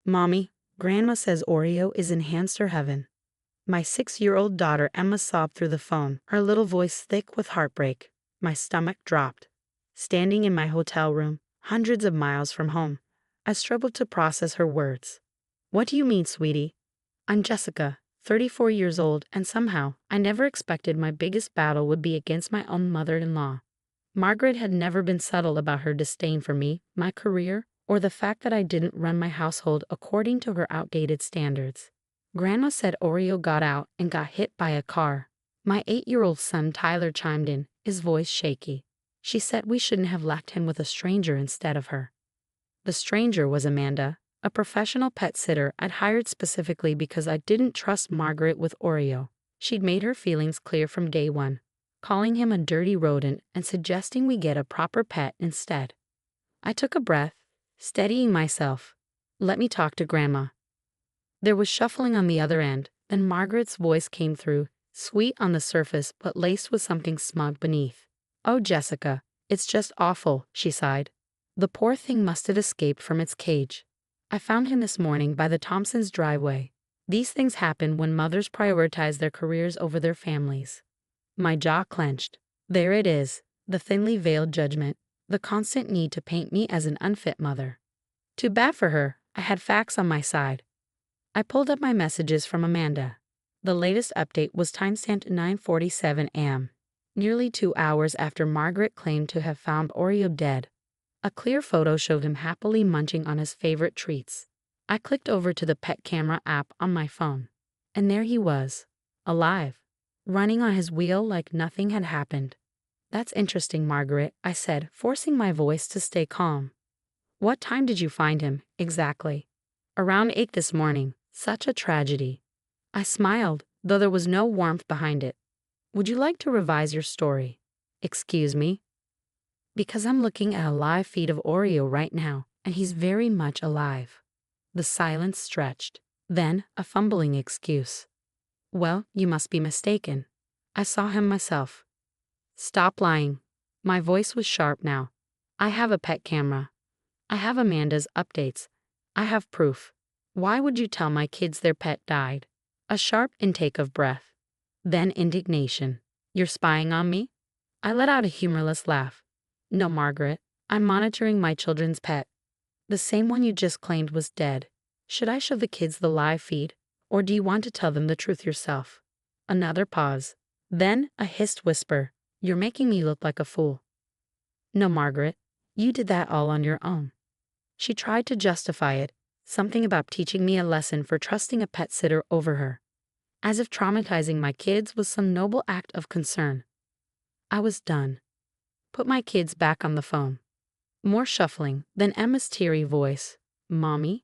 Mommy, Grandma says Oreo is in hamster heaven. My 6-year-old daughter Emma sobbed through the phone, her little voice thick with heartbreak. My stomach dropped. Standing in my hotel room, hundreds of miles from home, I struggled to process her words. What do you mean, sweetie? I'm Jessica, 34 years old, and somehow, I never expected my biggest battle would be against my own mother-in-law. Margaret had never been subtle about her disdain for me, my career, or the fact that I didn't run my household according to her outdated standards. Grandma said Oreo got out and got hit by a car. My 8-year-old son Tyler chimed in, his voice shaky. She said we shouldn't have left him with a stranger instead of her. The stranger was Amanda, a professional pet sitter I'd hired specifically because I didn't trust Margaret with Oreo. She'd made her feelings clear from day one, calling him a dirty rodent and suggesting we get a proper pet instead. I took a breath, steadying myself. Let me talk to Grandma. There was shuffling on the other end, then Margaret's voice came through, sweet on the surface but laced with something smug beneath. Oh, Jessica, it's just awful, she sighed. The poor thing must have escaped from its cage. I found him this morning by the Thompsons' driveway. These things happen when mothers prioritize their careers over their families. My jaw clenched. There it is, the thinly veiled judgment, the constant need to paint me as an unfit mother. Too bad for her, I had facts on my side. I pulled up my messages from Amanda. The latest update was timestamped 9:47 a.m., nearly 2 hours after Margaret claimed to have found Oreo dead. A clear photo showed him happily munching on his favorite treats. I clicked over to the pet camera app on my phone, and there he was, alive, running on his wheel like nothing had happened. That's interesting, Margaret, I said, forcing my voice to stay calm. What time did you find him, exactly? Around 8 this morning. Such a tragedy. I smiled, though there was no warmth behind it. Would you like to revise your story? Excuse me? Because I'm looking at a live feed of Oreo right now, and he's very much alive. The silence stretched, then a fumbling excuse. Well, you must be mistaken. I saw him myself. Stop lying. My voice was sharp now. I have a pet camera. I have Amanda's updates. I have proof. Why would you tell my kids their pet died? A sharp intake of breath. Then indignation. You're spying on me? I let out a humorless laugh. No, Margaret. I'm monitoring my children's pet. The same one you just claimed was dead. Should I show the kids the live feed? Or do you want to tell them the truth yourself? Another pause. Then a hissed whisper. You're making me look like a fool. No, Margaret. You did that all on your own. She tried to justify it. Something about teaching me a lesson for trusting a pet sitter over her. As if traumatizing my kids was some noble act of concern. I was done. Put my kids back on the phone. More shuffling, then Emma's teary voice. Mommy?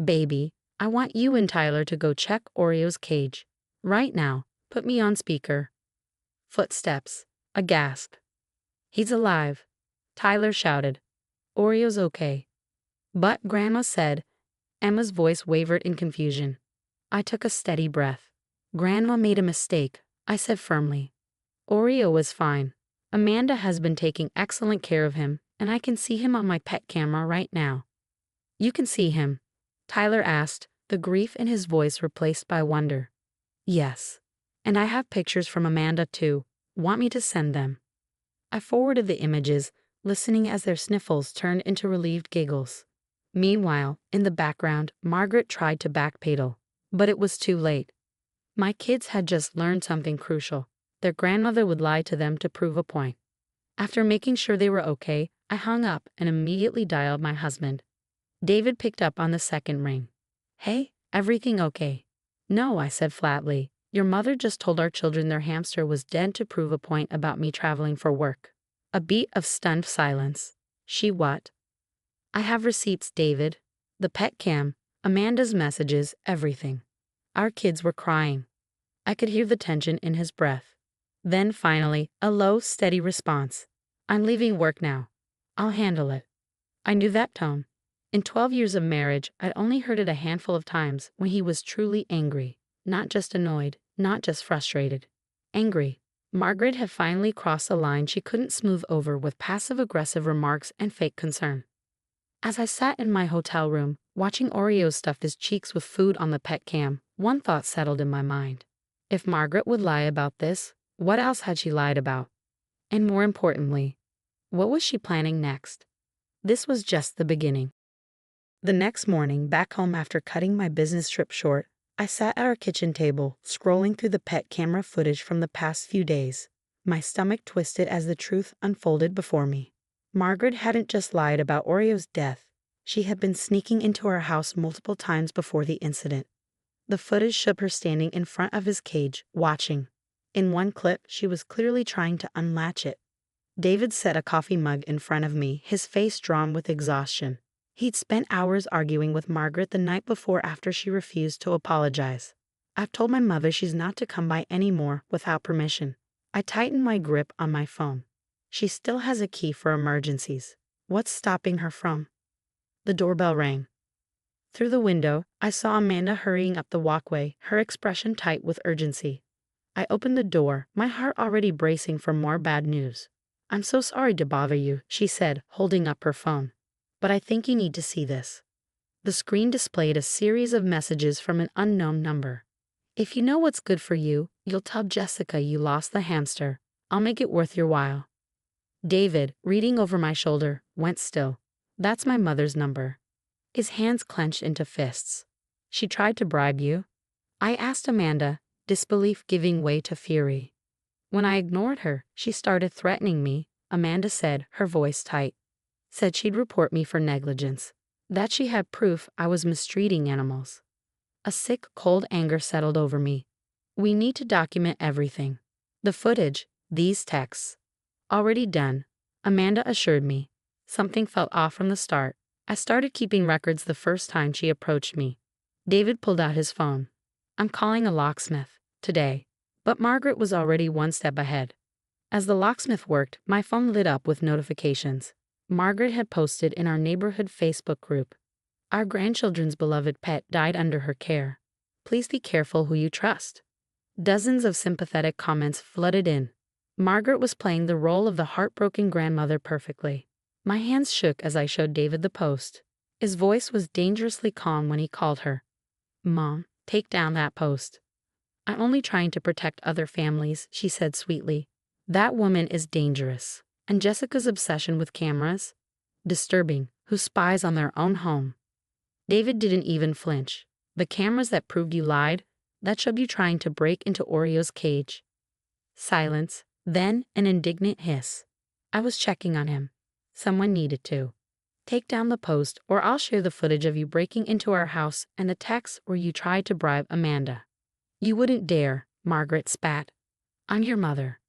Baby, I want you and Tyler to go check Oreo's cage. Right now. Put me on speaker. Footsteps. A gasp. He's alive. Tyler shouted. Oreo's okay. But Grandma said. Emma's voice wavered in confusion. I took a steady breath. Grandma made a mistake, I said firmly. Oreo is fine. Amanda has been taking excellent care of him, and I can see him on my pet camera right now. You can see him? Tyler asked, the grief in his voice replaced by wonder. Yes. And I have pictures from Amanda too. Want me to send them? I forwarded the images, listening as their sniffles turned into relieved giggles. Meanwhile, in the background, Margaret tried to backpedal, but it was too late. My kids had just learned something crucial. Their grandmother would lie to them to prove a point. After making sure they were okay, I hung up and immediately dialed my husband. David picked up on the second ring. Hey, everything okay? No, I said flatly. Your mother just told our children their hamster was dead to prove a point about me traveling for work. A beat of stunned silence. She what? I have receipts, David. The pet cam, Amanda's messages, everything. Our kids were crying. I could hear the tension in his breath. Then finally, a low, steady response. I'm leaving work now. I'll handle it. I knew that tone. In 12 years of marriage, I'd only heard it a handful of times when he was truly angry. Not just annoyed, not just frustrated. Angry. Margaret had finally crossed a line she couldn't smooth over with passive-aggressive remarks and fake concern. As I sat in my hotel room, watching Oreo stuff his cheeks with food on the pet cam, one thought settled in my mind. If Margaret would lie about this, what else had she lied about? And more importantly, what was she planning next? This was just the beginning. The next morning, back home after cutting my business trip short, I sat at our kitchen table, scrolling through the pet camera footage from the past few days. My stomach twisted as the truth unfolded before me. Margaret hadn't just lied about Oreo's death. She had been sneaking into our house multiple times before the incident. The footage showed her standing in front of his cage, watching. In one clip, she was clearly trying to unlatch it. David set a coffee mug in front of me, his face drawn with exhaustion. He'd spent hours arguing with Margaret the night before after she refused to apologize. I've told my mother she's not to come by anymore without permission. I tightened my grip on my phone. She still has a key for emergencies. What's stopping her from? The doorbell rang. Through the window, I saw Amanda hurrying up the walkway, her expression tight with urgency. I opened the door, my heart already bracing for more bad news. "I'm so sorry to bother you," she said, holding up her phone. "But I think you need to see this." The screen displayed a series of messages from an unknown number. "If you know what's good for you, you'll tell Jessica you lost the hamster. I'll make it worth your while." David, reading over my shoulder, went still. "That's my mother's number." His hands clenched into fists. "She tried to bribe you?" I asked Amanda, disbelief giving way to fury. "When I ignored her, she started threatening me," Amanda said, her voice tight. "Said she'd report me for negligence. That she had proof I was mistreating animals." A sick, cold anger settled over me. "We need to document everything. The footage, these texts." "Already done," Amanda assured me. Something felt off from the start. I started keeping records the first time she approached me. David pulled out his phone. "I'm calling a locksmith today." But Margaret was already one step ahead. As the locksmith worked, my phone lit up with notifications. Margaret had posted in our neighborhood Facebook group, "Our grandchildren's beloved pet died under her care. Please be careful who you trust." Dozens of sympathetic comments flooded in. Margaret was playing the role of the heartbroken grandmother perfectly. My hands shook as I showed David the post. His voice was dangerously calm when he called her. "Mom, take down that post." "I'm only trying to protect other families," she said sweetly. "That woman is dangerous. And Jessica's obsession with cameras? Disturbing. Who spies on their own home?" David didn't even flinch. "The cameras that proved you lied? That showed you trying to break into Oreo's cage." Silence, then an indignant hiss. "I was checking on him. Someone needed to. Take down the post, or I'll share the footage of you breaking into our house and the text where you tried to bribe Amanda." "You wouldn't dare," Margaret spat. "I'm your mother."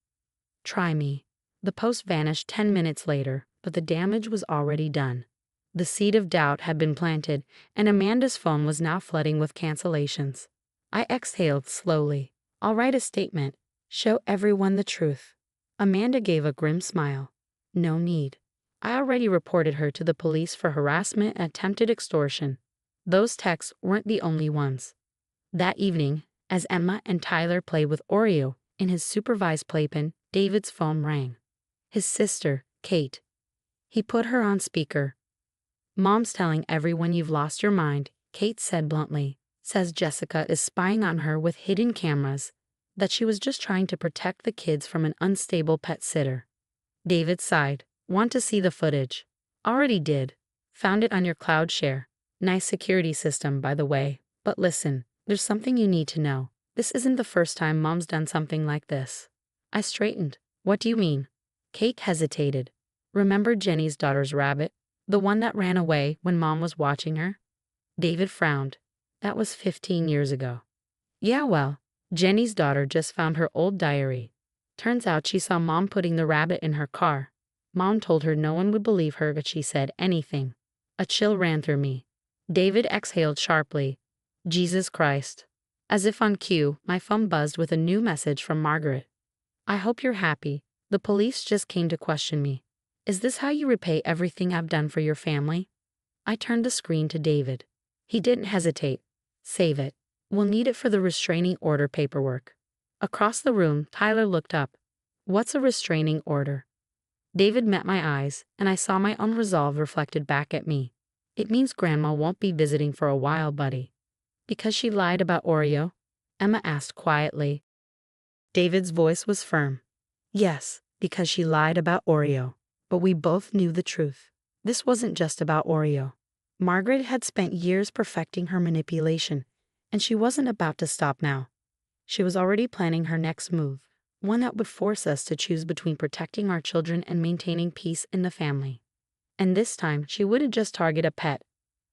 "Try me." The post vanished 10 minutes later, but the damage was already done. The seed of doubt had been planted, and Amanda's phone was now flooding with cancellations. I exhaled slowly. "I'll write a statement. Show everyone the truth." Amanda gave a grim smile. "No need. I already reported her to the police for harassment and attempted extortion." Those texts weren't the only ones. That evening, as Emma and Tyler played with Oreo in his supervised playpen, David's phone rang. His sister, Kate. He put her on speaker. "Mom's telling everyone you've lost your mind," Kate said bluntly. "Says Jessica is spying on her with hidden cameras, that she was just trying to protect the kids from an unstable pet sitter." David sighed. "Want to see the footage?" "Already did. Found it on your cloud share. Nice security system, by the way. But listen, there's something you need to know. This isn't the first time Mom's done something like this." I straightened. "What do you mean?" Kate hesitated. "Remember Jenny's daughter's rabbit? The one that ran away when Mom was watching her?" David frowned. "That was 15 years ago." "Yeah, well, Jenny's daughter just found her old diary. Turns out she saw Mom putting the rabbit in her car. Mom told her no one would believe her if she said anything." A chill ran through me. David exhaled sharply. "Jesus Christ." As if on cue, my phone buzzed with a new message from Margaret. "I hope you're happy. The police just came to question me. Is this how you repay everything I've done for your family?" I turned the screen to David. He didn't hesitate. "Save it. We'll need it for the restraining order paperwork." Across the room, Tyler looked up. "What's a restraining order?" David met my eyes, and I saw my own resolve reflected back at me. It means Grandma won't be visiting for a while, buddy. Because she lied about Oreo? Emma asked quietly. David's voice was firm. Yes, because she lied about Oreo. But we both knew the truth. This wasn't just about Oreo. Margaret had spent years perfecting her manipulation, and she wasn't about to stop now. She was already planning her next move, one that would force us to choose between protecting our children and maintaining peace in the family. And this time, she wouldn't just target a pet.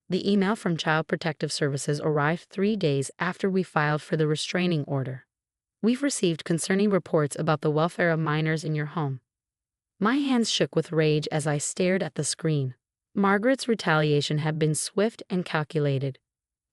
The email from Child Protective Services arrived 3 days after we filed for the restraining order. We've received concerning reports about the welfare of minors in your home. My hands shook with rage as I stared at the screen. Margaret's retaliation had been swift and calculated.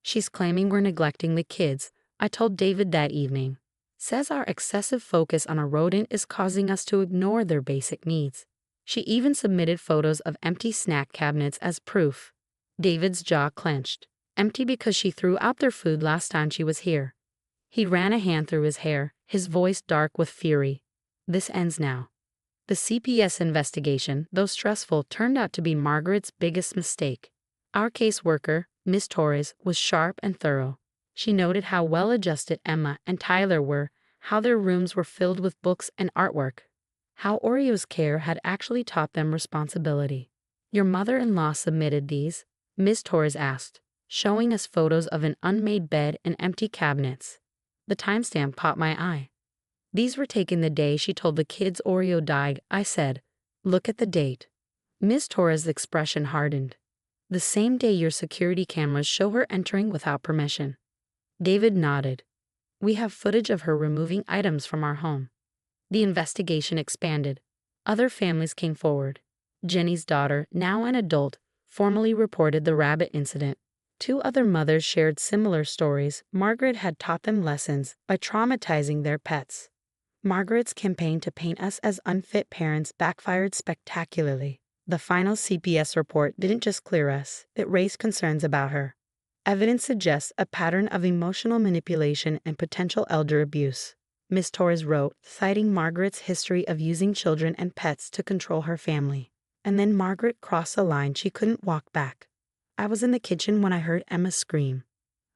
She's claiming we're neglecting the kids, I told David that evening. Says our excessive focus on a rodent is causing us to ignore their basic needs. She even submitted photos of empty snack cabinets as proof. David's jaw clenched. Empty because she threw out their food last time she was here. He ran a hand through his hair, his voice dark with fury. This ends now. The CPS investigation, though stressful, turned out to be Margaret's biggest mistake. Our caseworker, Miss Torres, was sharp and thorough. She noted how well-adjusted Emma and Tyler were, how their rooms were filled with books and artwork, how Oreo's care had actually taught them responsibility. Your mother-in-law submitted these? Miss Torres asked, showing us photos of an unmade bed and empty cabinets. The timestamp caught my eye. These were taken the day she told the kids Oreo died, I said. Look at the date. Miss Torres' expression hardened. The same day your security cameras show her entering without permission. David nodded. We have footage of her removing items from our home. The investigation expanded. Other families came forward. Jenny's daughter, now an adult, formally reported the rabbit incident. 2 other mothers shared similar stories. Margaret had taught them lessons by traumatizing their pets. Margaret's campaign to paint us as unfit parents backfired spectacularly. The final CPS report didn't just clear us, it raised concerns about her. Evidence suggests a pattern of emotional manipulation and potential elder abuse, Ms. Torres wrote, citing Margaret's history of using children and pets to control her family. And then Margaret crossed a line she couldn't walk back. I was in the kitchen when I heard Emma scream.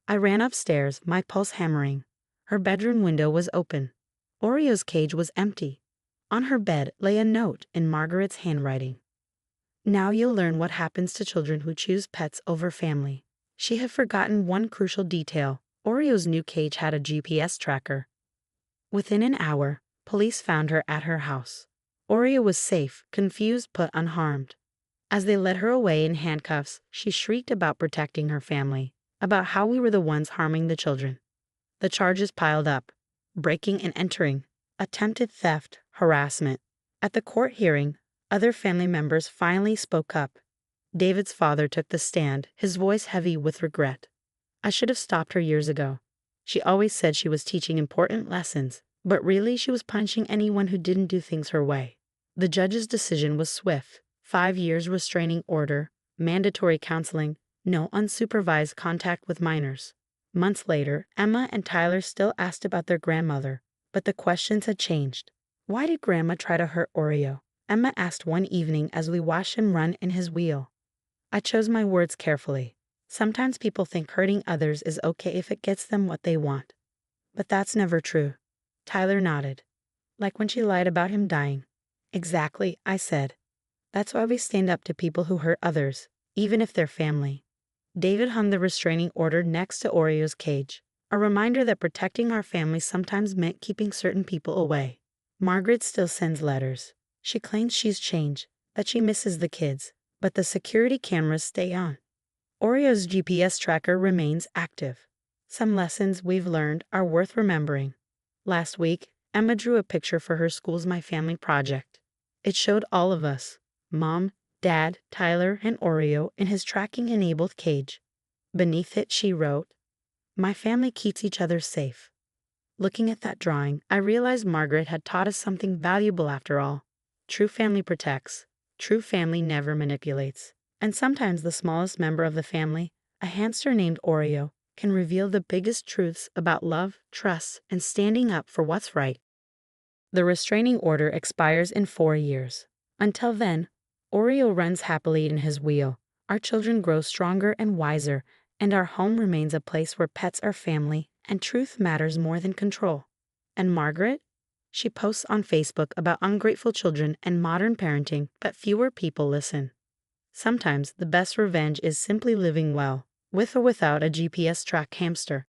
I ran upstairs, my pulse hammering. Her bedroom window was open. Oreo's cage was empty. On her bed lay a note in Margaret's handwriting. Now you'll learn what happens to children who choose pets over family. She had forgotten one crucial detail. Oreo's new cage had a GPS tracker. Within an hour, police found her at her house. Oreo was safe, confused but unharmed. As they led her away in handcuffs, she shrieked about protecting her family, about how we were the ones harming the children. The charges piled up. Breaking and entering, attempted theft, harassment. At the court hearing, other family members finally spoke up. David's father took the stand, his voice heavy with regret. I should have stopped her years ago. She always said she was teaching important lessons, but really she was punishing anyone who didn't do things her way. The judge's decision was swift. 5 years restraining order, mandatory counseling, no unsupervised contact with minors. Months later, Emma and Tyler still asked about their grandmother, but the questions had changed. Why did Grandma try to hurt Oreo? Emma asked one evening as we watched him run in his wheel. I chose my words carefully. Sometimes people think hurting others is okay if it gets them what they want. But that's never true. Tyler nodded. Like when she lied about him dying. Exactly, I said. That's why we stand up to people who hurt others, even if they're family. David hung the restraining order next to Oreo's cage, a reminder that protecting our family sometimes meant keeping certain people away. Margaret still sends letters. She claims she's changed, that she misses the kids, but the security cameras stay on. Oreo's GPS tracker remains active. Some lessons we've learned are worth remembering. Last week, Emma drew a picture for her school's My Family project. It showed all of us, Mom, Dad, Tyler, and Oreo in his tracking-enabled cage. Beneath it, she wrote, "My family keeps each other safe." Looking at that drawing, I realized Margaret had taught us something valuable after all. True family protects. True family never manipulates. And sometimes the smallest member of the family, a hamster named Oreo, can reveal the biggest truths about love, trust, and standing up for what's right. The restraining order expires in 4 years. Until then, Oreo runs happily in his wheel, Our children grow stronger and wiser, and our home remains a place where pets are family and truth matters more than control. And Margaret? She posts on Facebook about ungrateful children and modern parenting, but fewer people listen. Sometimes the best revenge is simply living well, with or without a GPS track hamster.